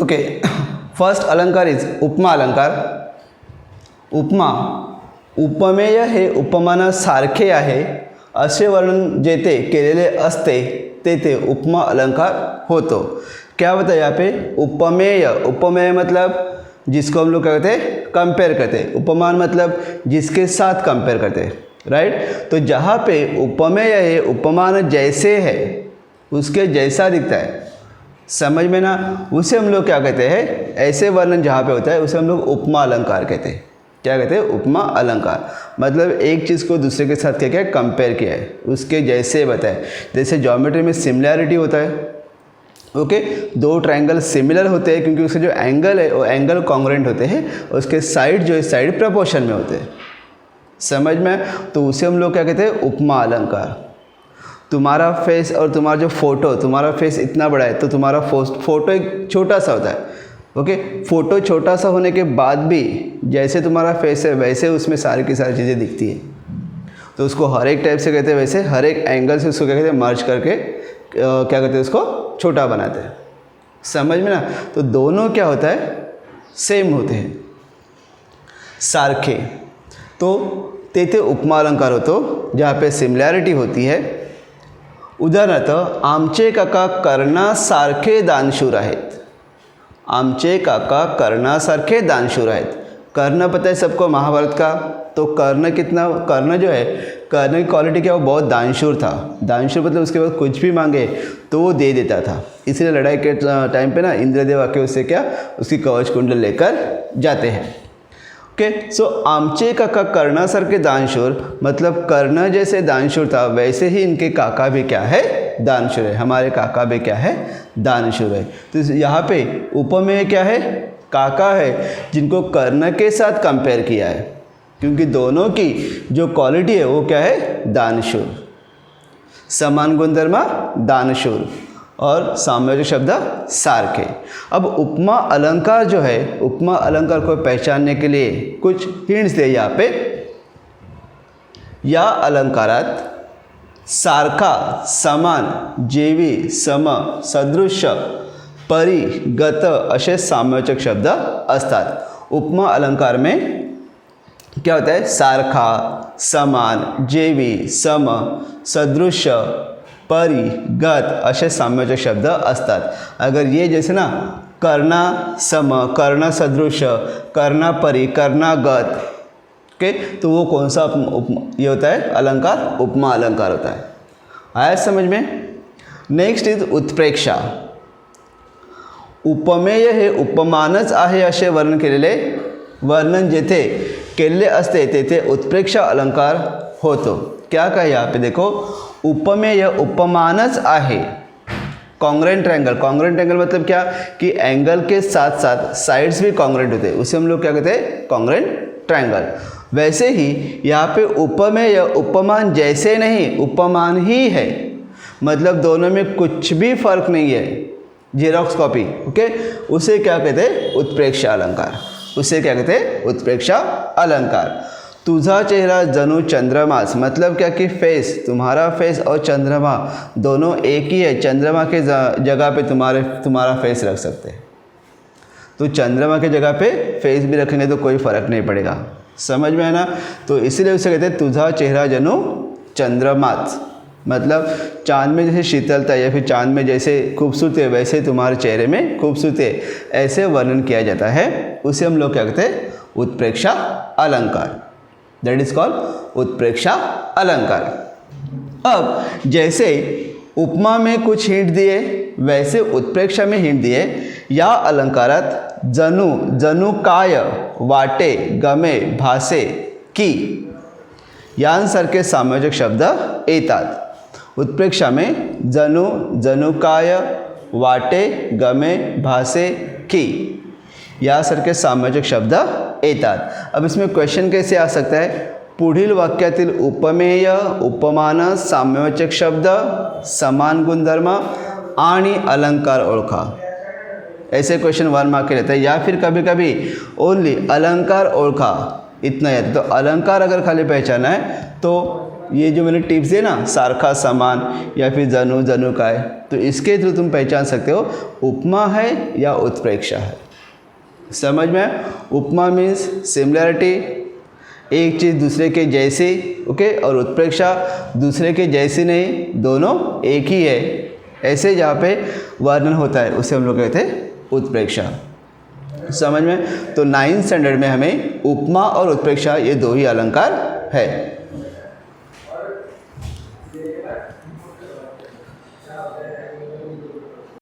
Okay, first अलंकार is उपमा अलंकार. उपमा, उपमेय हे उपमानासारखे आहे असे वर्णन जेथे केलेले असते तेथे उपमा अलंकार होतो. क्या होता है यहाँ पे? उपमेय. उपमेय मतलब जिसको हम लोग क्या कहते हैं? कंपेयर करते हैं. उपमान मतलब जिसके साथ कंपेयर करते हैं, राइट. तो जहाँ पे उपमेय है, उपमान जैसे है, उसके जैसा दिखता है, समझ में ना, उसे हम लोग क्या कहते हैं? ऐसे वर्णन जहाँ पे होता है उसे हम लोग उपमा अलंकार कहते हैं. क्या कहते हैं? उपमा अलंकार. मतलब एक चीज़ को दूसरे के साथ क्या क्या कंपेयर किया है, उसके जैसे बताए. जैसे ज्योमेट्री में सिमिलैरिटी होता है. ओके, दो ट्रायंगल सिमिलर होते हैं क्योंकि उसके जो एंगल है वो एंगल कॉन्ग्रुएंट होते हैं, उसके साइड जो है साइड प्रपोर्शन में होते हैं, समझ में. तो उसे हम लोग क्या कहते हैं? उपमा अलंकार. तुम्हारा फेस और तुम्हारा जो फोटो, तुम्हारा फेस इतना बड़ा है तो तुम्हारा फोटो एक छोटा सा होता है. ओके, फोटो छोटा सा होने के बाद भी जैसे तुम्हारा फेस है वैसे उसमें सारी की सारी चीज़ें दिखती है. तो उसको हर एक टाइप से कहते हैं, वैसे हर एक एंगल से उसको क्या कहते हैं? मर्ज करके क्या कहते हैं? उसको छोटा बनाते हैं, समझ में ना. तो दोनों क्या होता है? सेम होते हैं, सारखे. तो तेथे उपमा अलंकार होतो जहाँ पे सिमिलॅरिटी होती है. उदाहरणार्थ, आमचे काका कर्णासारखे दानशूर आहेत. आमचे काका कर्णासारखे दानशूर आहेत. कर्ण पता है सबको महाभारत का. तो कर्ण कितना, कर्ण जो है, कर्ण की क्वालिटी क्या, वो बहुत दानशूर था. दानशूर मतलब उसके बाद कुछ भी मांगे तो वो दे देता था. इसलिए लड़ाई के टाइम पे ना इंद्रदेव आके उससे क्या, उसकी कवच कुंडल लेकर जाते हैं. ओके, सो आमचे काका कर्णासारखे दानशूर मतलब कर्ण जैसे दानशूर था वैसे ही इनके काका भी क्या है? दानशूर है. हमारे काका भी क्या है? दानशूर है. तो यहाँ पे उपमेय क्या है? काका है जिनको कर्ण के साथ कंपेयर किया है, क्योंकि दोनों की जो क्वालिटी है वो क्या है? दानशूर. समान गुणधर्म दानशूर और साम्यवाचक शब्द सारखे. अब उपमा अलंकार जो है, उपमा अलंकार को पहचानने के लिए कुछ हिंट्स दे यहाँ पे. या अलंकारात सारखा, समान, जेवी, सम, सदृश, परी, गत असे साम्यवाचक शब्द असतात. उपमा अलंकार में क्या होता है? सारखा, समान, जेवी, सम, सदृश, परी, गत असे साम्यवाचक शब्द असतात. अगर ये जैसे ना कर्णा सम, कर्णा सदृश, कर्णा परी, कर्णा गत, ओके, तो वो कौन सा ये होता है? अलंकार, उपमा अलंकार होता है. आया समझ में. नेक्स्ट इज उत्प्रेक्षा. उपमेय हे उपमानच आहे असे वर्णन केलेले, वर्णन जेथे केलेले असते तेथे उत्प्रेक्षा अलंकार होतो. क्या कहा यहाँ पे? देखो, उपमेय उपमानच आहे. कॉन्ग्रुएंट ट्रायंगल, कॉन्ग्रुएंट ट्रायंगल मतलब क्या कि एंगल के साथ साथ साइड्स भी कॉन्ग्रुएंट होते हैं, उसे हम लोग क्या कहते हैं? Congruent triangle. वैसे ही यहाँ पे उपमेय उपमान जैसे नहीं, उपमान ही है, मतलब दोनों में कुछ भी फर्क नहीं है, जेरॉक्स कॉपी. ओके, उसे क्या कहते हैं? उत्प्रेक्षा अलंकार. उसे क्या कहते हैं? उत्प्रेक्षा अलंकार. तुझा चेहरा जनु चंद्रमास मतलब क्या कि फेस, तुम्हारा फेस और चंद्रमा दोनों एक ही है. चंद्रमा के जगह पे तुम्हारा फेस रख सकते हैं. तो चंद्रमा के जगह पे फेस भी रखेंगे तो कोई फ़र्क नहीं पड़ेगा, समझ में है ना. तो इसीलिए उसे कहते हैं तुझा चेहरा जनु चंद्रमास. मतलब चाँद में जैसे शीतलता या फिर चाँद में जैसे खूबसूरती है वैसे तुम्हारे चेहरे में खूबसूरती है, ऐसे वर्णन किया जाता है. उसे हम लोग क्या कहते हैं? उत्प्रेक्षा अलंकार. दैट इज कॉल्ड उत्प्रेक्षा अलंकार. अब जैसे उपमा में कुछ हिंट दिए वैसे उत्प्रेक्षा में हिंट दिए. या अलंकारात जनु, जनु काय, वाटे, गमे, भासे, की यांसारखे साम्यवाचक शब्द येतात. उत्प्रेक्षा में जनु, जनुकाय, वाटे, गमे, भासे, की यासारखे साम्यवाचक शब्द येतात. अब इसमें क्वेश्चन कैसे आ सकता है? पुढील वाक्यातील उपमेय, उपमान, साम्यवाचक शब्द, समान गुणधर्म आणि अलंकार ओळखा. ऐसे क्वेश्चन 1 मार्क के रहता है. या फिर कभी कभी ओनली अलंकार ओळखा इतना है. तो अलंकार अगर खाली पहचाना है तो ये जो मैंने टिप्स दिए ना, सारखा, समान या फिर जनु, जनु काय, तो इसके थ्रू तुम पहचान सकते हो उपमा है या उत्प्रेक्षा है। समझ में? उपमा मीन्स सिमिलैरिटी, एक चीज़ दूसरे के जैसी, ओके, और उत्प्रेक्षा दूसरे के जैसी नहीं, दोनों एक ही है, ऐसे जहाँ पे वर्णन होता है उसे हम लोग कहते हैं उत्प्रेक्षा। समझ में? तो 9th स्टैंडर्ड में हमें उपमा और उत्प्रेक्षा ये दो ही अलंकार है।